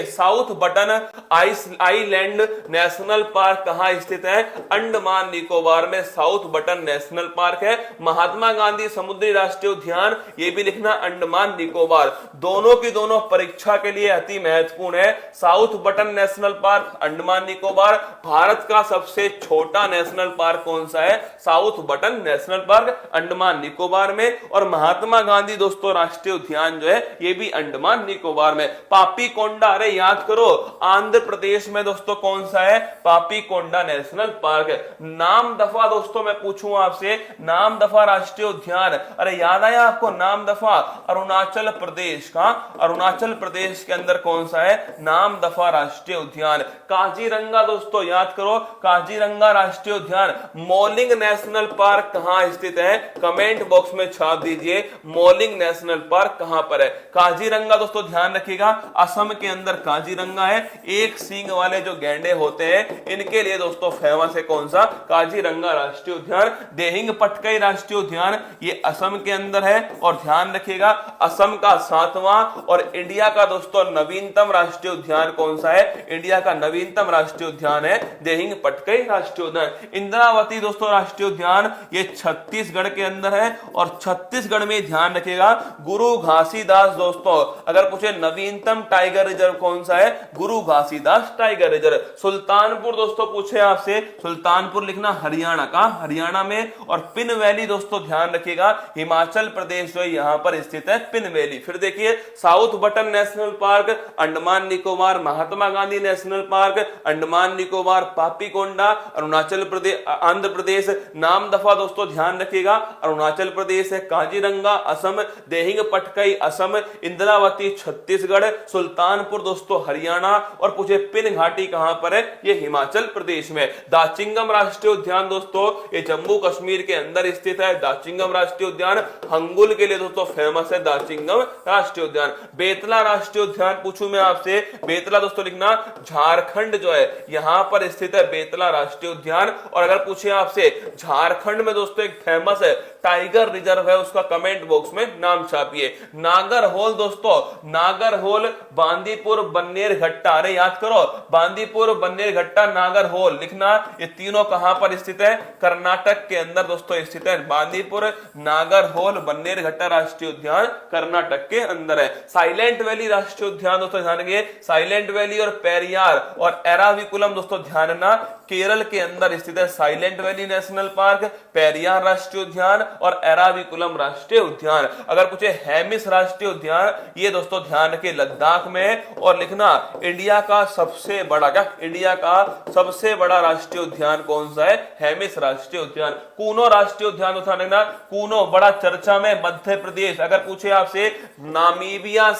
South button island national park कहां स्थित है? अंडमान निकोबार में साउथ बटन नेशनल पार्क है। महात्मा गांधी समुद्री राष्ट्रीय उद्यान, ये भी लिखना अंडमान निकोबार। दोनों की दोनों परीक्षा के लिए अति महत्वपूर्ण है। South Button national park Andaman Nicobar. Bharat का सबसे छोटा नेशनल पार्क कौन सा है? South Button national park Andaman Nicobar में। और महात्मा गांधी दोस्तों राष्ट्रीय उद्यान जो है ये भी अंडमान निकोबार में। पापी कोंडा, अरे याद करो, आंध्र प्रदेश में दोस्तों कौन सा है? पापी कोंडा नेशनल पार्क है। नाम दफा दोस्तों मैं पूछूं आपसे, नाम दफा राष्ट्रीय उद्यान, अरे याद आया आपको? नाम दफा अरुणाचल प्रदेश का, अरुणाचल प्रदेश के अंदर कौन सा है? नाम दफा राष्ट्रीय उद्यान। काजीरंगा दोस्तों याद करो, काजीरंगा राष्ट्रीय उद्यान। मौलिंग नेशनल पार्क कहां स्थित है? कमेंट बॉक्स में छाप दीजिए मौलिंग नेशनल पार्क कहां पर है। काजीरंगा दोस्तों ध्यान रखिएगा, असम के अंदर काजीरंगा है। एक सींग वाले जो गैंडे होते हैं इनके लिए दोस्तों फेमस है कौन सा? काजीरंगा राष्ट्रीय उद्यान। देहिंग पटकाई राष्ट्रीय उद्यान ये असम के अंदर है। और ध्यान रखिएगा असम का 7वां और इंडिया का दोस्तों नवीनतम राष्ट्रीय उद्यान कौन सा है? इंडिया का नवीनतम राष्ट्रीय उद्यान है देहिंग पटकाई राष्ट्रीय उद्यान। इंद्रावती दोस्तों राष्ट्रीय उद्यान ये छत्तीसगढ़ के अंदर है। और छत्तीसगढ़ में ध्यान रखिएगा गुरु घासीदास दोस्तों, अगर पूछे नवीनतम टाइगर रिजर्व कौन सा है? गुरु घासीदास टाइगर रिजर्व। सुल्तानपुर दोस्तों पूछे आपसे, सुल्तानपुर लिखना हरियाणा का, हरियाणा में। और पिन वैली दोस्तों ध्यान रखिएगा हिमाचल प्रदेश जो यहां पर स्थित है, पिन वैली। फिर देखिए south Button national park Andaman Nicobar, Mahatma Gandhi national park Andaman Nicobar, Papikonda Arunachal Pradesh, Andhra Pradesh. नाम दफा दोस्तों ध्यान रखिएगा अरुणाचल प्रदेश है। काजीरंगा असम, देहिंग पटकाई असम, इंद्रावती छत्तीसगढ़, सुल्तानपुर दोस्तों हरियाणा। और पूछे पिन घाटी कहां पर है? ये हिमाचल प्रदेश में। दाचिंगम राष्ट्रीय उद्यान दोस्तों ये जम्मू कश्मीर के अंदर स्थित है। दाचिंगम राष्ट्रीय उद्यान हंगुल के लिए दोस्तों फेमस है दाचिंगम राष्ट्रीय उद्यान। बेतला राष्ट्रीय उद्यान पूछूं मैं आपसे, बेतला दोस्तों लिखना झारखंड जो है यहां पर स्थित है बेतला राष्ट्रीय उद्यान। और अगर पूछे आपसे झारखंड में दोस्तों एक फेमस है टाइगर रिजर्व है, उसका कमेंट बॉक्स में नाम छापिए। नागरहोल दोस्तों, नागरहोल बांदीपुर बन्नेर घट्टा, अरे याद करो बांदीपुर बन्नेर घट्टा नागरहोल लिखना। ये तीनों कहां पर स्थित है? कर्नाटक के अंदर दोस्तों स्थित है। बांदीपुर, नागरहोल, बन्नेर घट्टा राष्ट्रीय उद्यान कर्नाटक के अंदर है। साइलेंट वैली राष्ट्रीय उद्यान दोस्तों ध्यान रखिए, साइलेंट वैली और पेरियार और एराविकुलम दोस्तों ध्यान रखना केरल के अंदर स्थित है। Silent valley national park, Periyar राष्ट्रीय उद्यान और एराविकुलम राष्ट्रीय उद्यान। अगर पूछे हेमिस राष्ट्रीय उद्यान, ये दोस्तों ध्यान रखिए लद्दाख में। और लिखना इंडिया का सबसे बड़ा, क्या इंडिया का सबसे बड़ा राष्ट्रीय उद्यान कौन सा है? हेमिस राष्ट्रीय उद्यान। कूनो राष्ट्रीय उद्यान उठा लेना, कूनो बड़ा चर्चा में मध्य प्रदेश। अगर पूछे आपसे नामीबिया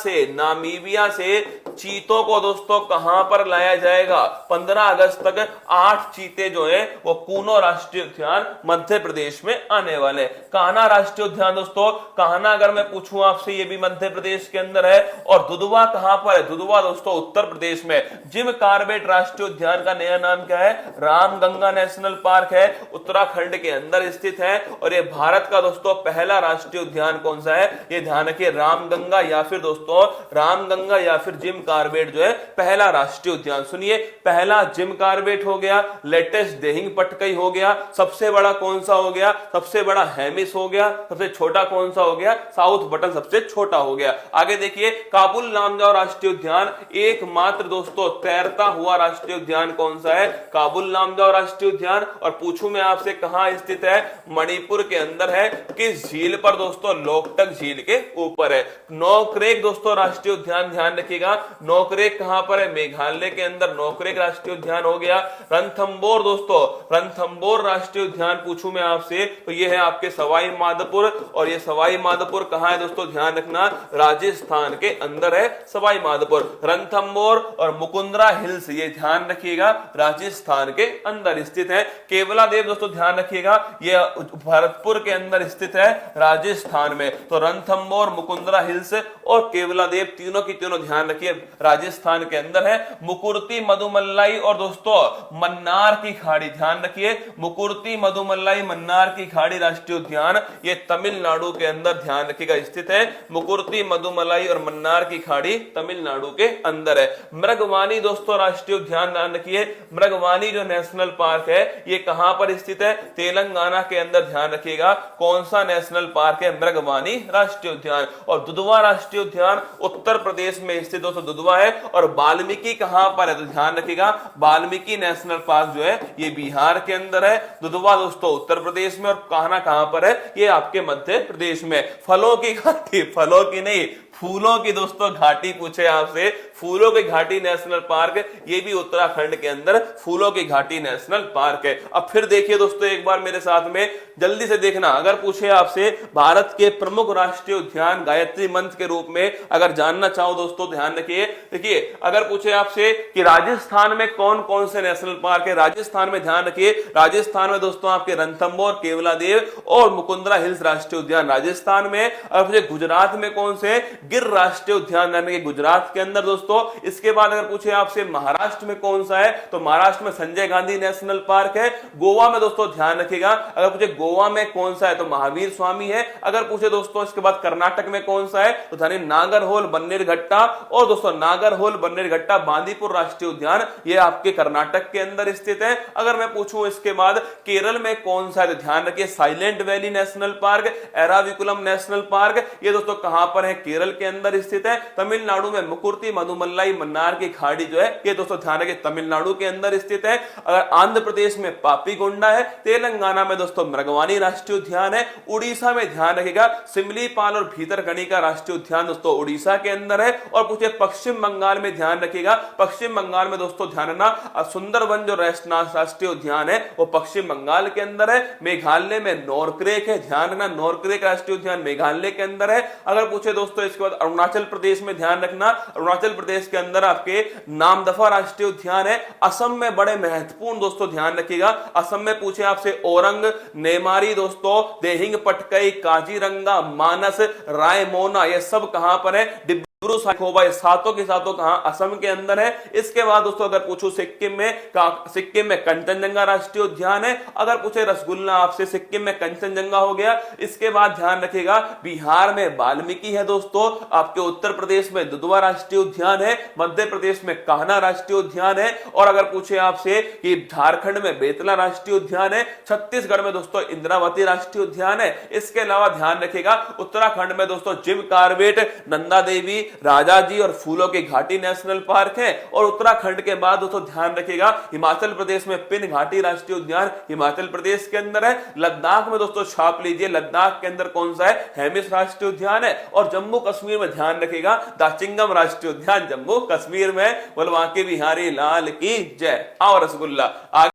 से चीतों को दोस्तों कहां पर लाया जाएगा? 15 अगस्त तक 8 चीते जो है वो कूनो राष्ट्रीय उद्यान मध्य प्रदेश में आने वाले। कान्हा राष्ट्रीय उद्यान दोस्तों, कान्हा अगर मैं पूछूं आपसे ये भी मध्य प्रदेश के अंदर है। और दुधवा कहां पर है? दुधवा दोस्तों उत्तर प्रदेश में। जिम कार्बेट राष्ट्रीय उद्यान का नया नाम क्या है? रामगंगा नेशनल पार्क है, उत्तराखंड के अंदर स्थित है। और ये भारत का दोस्तों पहला राष्ट्रीय उद्यान कौन सा है? ये ध्यान रखिए रामगंगा या फिर दोस्तों रामगंगा या फिर जिम कार्बेट जो है पहला राष्ट्रीय उद्यान। सुनिए पहला जिम कार्बेट हो गया, लेटेस्ट देहिंग पटकाई हो गया, सबसे बड़ा कौन सा हो गया? सबसे बड़ा हेमिस हो गया, सबसे छोटा कौन सा हो गया? साउथ बटन सबसे छोटा हो गया। आगे देखिए काबुल लामजाओ राष्ट्रीय उद्यान, एकमात्र दोस्तों तैरता हुआ राष्ट्रीय उद्यान कौन सा है? काबुल लामजाओ राष्ट्रीय उद्यान। और पूछूं मैं आपसे कहां स्थित है? मणिपुर के अंदर है। किस झील पर दोस्तों? लोकटक झील के ऊपर है। नोकरेक दोस्तों राष्ट्रीय उद्यान ध्यान रखिएगा, नोकरेक कहां पर है? मेघालय के अंदर नोकरेक राष्ट्रीय उद्यान हो गया। रणथंबोर दोस्तों, रणथंबोर राष्ट्रीय उद्यान पूछूं मैं आपसे तो ये है आपके सवाई माधोपुर। और ये सवाई माधोपुर कहां है दोस्तों? ध्यान रखना राजस्थान के अंदर है सवाई माधोपुर। रणथंबोर और मुकुंदरा हिल्स ये ध्यान रखिएगा राजस्थान के अंदर स्थित है। केवला देव दोस्तों ध्यान रखिएगा ये भरतपुर के अंदर स्थित है राजस्थान में। तो रणथंबोर, मुकुंदरा हिल्स और केवला देव तीनों की तीनों ध्यान रखिए राजस्थान के अंदर है। मुकुर्ती मधुमलाई और दोस्तों मन्नार की खाड़ी, ध्यान रखिए मुकुर्ती मधुमलाई मन्नार की खाड़ी राष्ट्रीय उद्यान ये तमिलनाडु के अंदर, ध्यान रखिएगा, स्थित है। मुकुर्ती मधुमलाई और मन्नार की खाड़ी तमिलनाडु के अंदर है। मृगवानी दोस्तों राष्ट्रीय उद्यान, ध्यान रखिए मृगवानी जो नेशनल पार्क है ये कहां पर स्थित है? तेलंगाना के अंदर, ध्यान रखिएगा। कौन सा नेशनल पार्क है? मृगवानी राष्ट्रीय उद्यान। और दुधवा राष्ट्रीय उद्यान उत्तर प्रदेश में स्थित दोस्तों दुधवा है। और वाल्मीकि कहां पर है? तो ध्यान रखिएगा वाल्मीकि नेशनल पार्क जो है ये बिहार के अंदर है, दुधवा दोस्तों उत्तर प्रदेश में, और कहना कहां पर है? ये आपके मध्य प्रदेश में। फलों की घाटी, फलों की नहीं फूलों की दोस्तों घाटी पूछे आपसे, फूलों की घाटी नेशनल पार्क ये भी उत्तराखंड के अंदर फूलों की घाटी नेशनल पार्क है। अब फिर देखिए दोस्तों एक बार मेरे साथ में जल्दी से देखना, अगर पूछे आपसे भारत के प्रमुख राष्ट्रीय उद्यान गायत्री मंच के रूप में अगर जानना चाहो दोस्तों, ध्यान रखिए। देखिए अगर पूछे आपसे कि राजस्थान में कौन कौन से नेशनल पार्क है, राजस्थान में ध्यान रखिए, राजस्थान में दोस्तों आपके रणथंबोर, केवलादेव और मुकुंदरा हिल्स राष्ट्रीय उद्यान राजस्थान में। और पूछे गुजरात में कौन से? गिर राष्ट्रीय उद्यान यानी कि गुजरात के अंदर दोस्तों। इसके बाद अगर पूछे आपसे महाराष्ट्र में कौन सा है, तो महाराष्ट्र में संजय गांधी नेशनल पार्क है। गोवा में दोस्तों ध्यान रखिएगा, अगर पूछे गोवा में कौन सा है तो महावीर स्वामी है। अगर पूछे दोस्तों इसके बाद कर्नाटक में कौन सा है तो ध्यान नागरहोल बन्नेरघट्टा, और दोस्तों नागरहोल बन्नेरघट्टा बांदीपुर राष्ट्रीय उद्यान ये आपके कर्नाटक के अंदर स्थित है। अगर मैं पूछूं इसके बाद केरल में कौन सा है तो ध्यान रखिए silent valley national park, Eravikulam national park ये दोस्तों कहां पर है? केरल के अंदर स्थित है। तमिलनाडु में मुकुर्ती मधुमलाई मन्नार की खाड़ी जो है ये दोस्तों ध्यान रखिए तमिलनाडु के अंदर स्थित है। अगर आंध्र प्रदेश में पापीगोंडा है, तेलंगाना में दोस्तों मृगवानी राष्ट्रीय उद्यान है, उड़ीसा में ध्यान रखिएगा सिमलीपाल और भीतरकनिका राष्ट्रीय उद्यान दोस्तों उड़ीसा के अंदर है। और पूछे पश्चिम बंगाल में, ध्यान रखिएगा पश्चिम बंगाल में दोस्तों ध्यान रखना सुंदरवन जो राष्ट्रीय उद्यान है वो पश्चिम बंगाल के अंदर है। मेघालय में नॉरक्रेक है, ध्यान रखना नॉरक्रेक राष्ट्रीय उद्यान मेघालय के अंदर है। अगर पूछे दोस्तों इसके बाद अरुणाचल प्रदेश में, ध्यान रखना अरुणाचल प्रदेश के अंदर आपके नामदफा राष्ट्रीय उद्यान है। असम में बड़े महत्वपूर्ण दोस्तों ध्यान रखिएगा, असम में पूछे आपसे औरंग, नेमारी दोस्तों, देहिंग पटकई, काजीरंगा, मानस, रायमोना ये सब कहां पर है? सातों के सातों कहां? असम के अंदर है। इसके बाद दोस्तों अगर पूछूं सिक्किम में कंचनजंगा राष्ट्रीय उद्यान है। अगर पूछे रसगुल्ला आपसे, सिक्किम में कंचनजंगा हो गया। इसके बाद ध्यान रखिएगा बिहार में वाल्मीकि है दोस्तों, आपके उत्तर प्रदेश में दुधवा राष्ट्रीय उद्यान है, मध्य प्रदेश में कान्हा राष्ट्रीय उद्यान है। और अगर पूछे आपसे कि झारखंड में बेतला राष्ट्रीय उद्यान है, छत्तीसगढ़ में दोस्तों इंद्रावती राष्ट्रीय उद्यान है। इसके अलावा ध्यान रखिएगा उत्तराखंड में दोस्तों जिम कार्बेट, नंदा देवी, राजाजी और फूलों की घाटी नेशनल पार्क है। और उत्तराखंड के बाद दोस्तों ध्यान रखिएगा हिमाचल प्रदेश में पिन घाटी राष्ट्रीय उद्यान हिमाचल प्रदेश के अंदर है। लद्दाख में दोस्तों छाप लीजिए, लद्दाख के अंदर कौन सा है? हेमिस राष्ट्रीय उद्यान है। और जम्मू कश्मीर में ध्यान रखिएगा दाचिंगम राष्ट्रीय उद्यान जम्मू कश्मीर में। बोल वहां के बिहारी लाल की जय। आओ रसगुल्ला